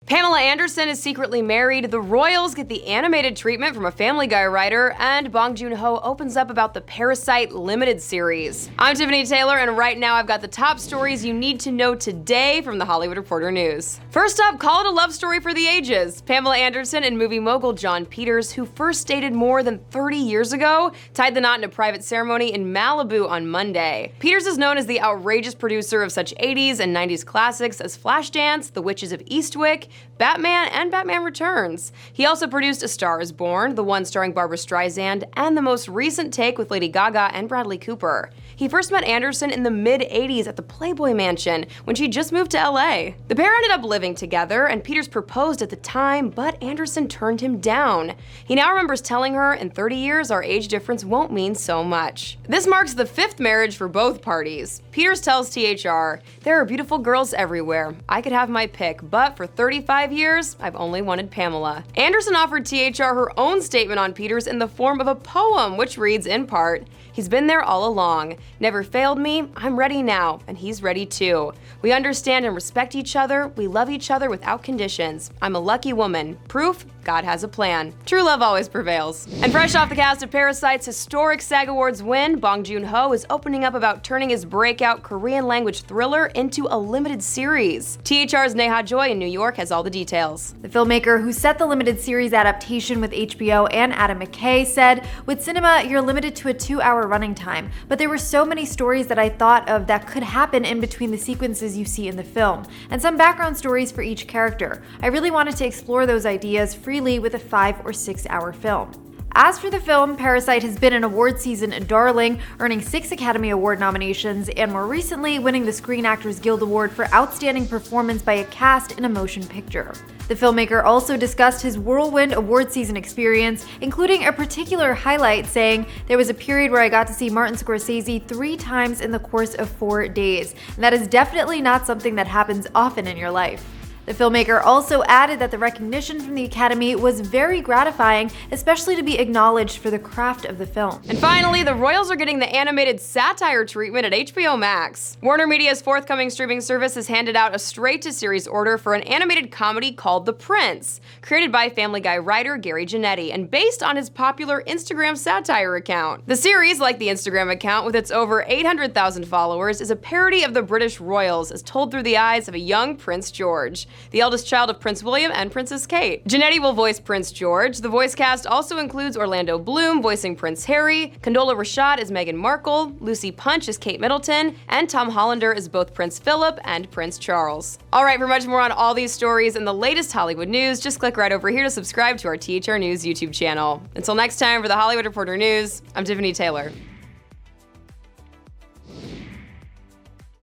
Pamela Anderson is secretly married, the royals get the animated treatment from a Family Guy writer, and Bong Joon-ho opens up about the Parasite limited series. I'm Tiffany Taylor, and right now I've got the top stories you need to know today from The Hollywood Reporter News. First up, call it a love story for the ages. Pamela Anderson and movie mogul Jon Peters, who first dated more than 30 years ago, tied the knot in a private ceremony in Malibu on Monday. Peters is known as the outrageous producer of such 80s and 90s classics as Flashdance, The Witches of Eastwick, Batman, and Batman Returns. He also produced A Star is Born, the one starring Barbra Streisand, and the most recent take with Lady Gaga and Bradley Cooper. He first met Anderson in the mid-80s at the Playboy Mansion when she just moved to LA. The pair ended up living together, and Peters proposed at the time, but Anderson turned him down. He now remembers telling her, in 30 years, our age difference won't mean so much. This marks the fifth marriage for both parties. Peters tells THR, "There are beautiful girls everywhere. I could have my pick, but for 35 years, I've only wanted Pamela." Anderson offered THR her own statement on Peters in the form of a poem, which reads in part, "He's been there all along. Never failed me. I'm ready now, and he's ready too. We understand and respect each other. We love each other without conditions. I'm a lucky woman. Proof God has a plan. True love always prevails." And fresh off the cast of Parasite's historic SAG Awards win, Bong Joon-ho is opening up about turning his breakout Korean language thriller into a limited series. THR's Neha Joy in New York has all the details. The filmmaker who set the limited series adaptation with HBO and Adam McKay said, "With cinema, you're limited to a 2-hour running time, but there were so many stories that I thought of that could happen in between the sequences you see in the film, and some background stories for each character. I really wanted to explore those ideas freely with a 5 or 6 hour film." As for the film, Parasite has been an award season darling, earning 6 Academy Award nominations and more recently winning the Screen Actors Guild Award for Outstanding Performance by a Cast in a Motion Picture. The filmmaker also discussed his whirlwind award season experience, including a particular highlight saying, "There was a period where I got to see Martin Scorsese 3 times in the course of 4 days, and that is definitely not something that happens often in your life." The filmmaker also added that the recognition from the Academy was very gratifying, especially to be acknowledged for the craft of the film. And finally, the royals are getting the animated satire treatment at HBO Max. Warner Media's forthcoming streaming service has handed out a straight-to-series order for an animated comedy called The Prince, created by Family Guy writer Gary Janetti and based on his popular Instagram satire account. The series, like the Instagram account with its over 800,000 followers, is a parody of the British royals as told through the eyes of a young Prince George, the eldest child of Prince William and Princess Kate. Janetti will voice Prince George. The voice cast also includes Orlando Bloom voicing Prince Harry, Condola Rashad as Meghan Markle, Lucy Punch as Kate Middleton, and Tom Hollander as both Prince Philip and Prince Charles. Alright, for much more on all these stories and the latest Hollywood news, just click right over here to subscribe to our THR News YouTube channel. Until next time, for The Hollywood Reporter News, I'm Tiffany Taylor.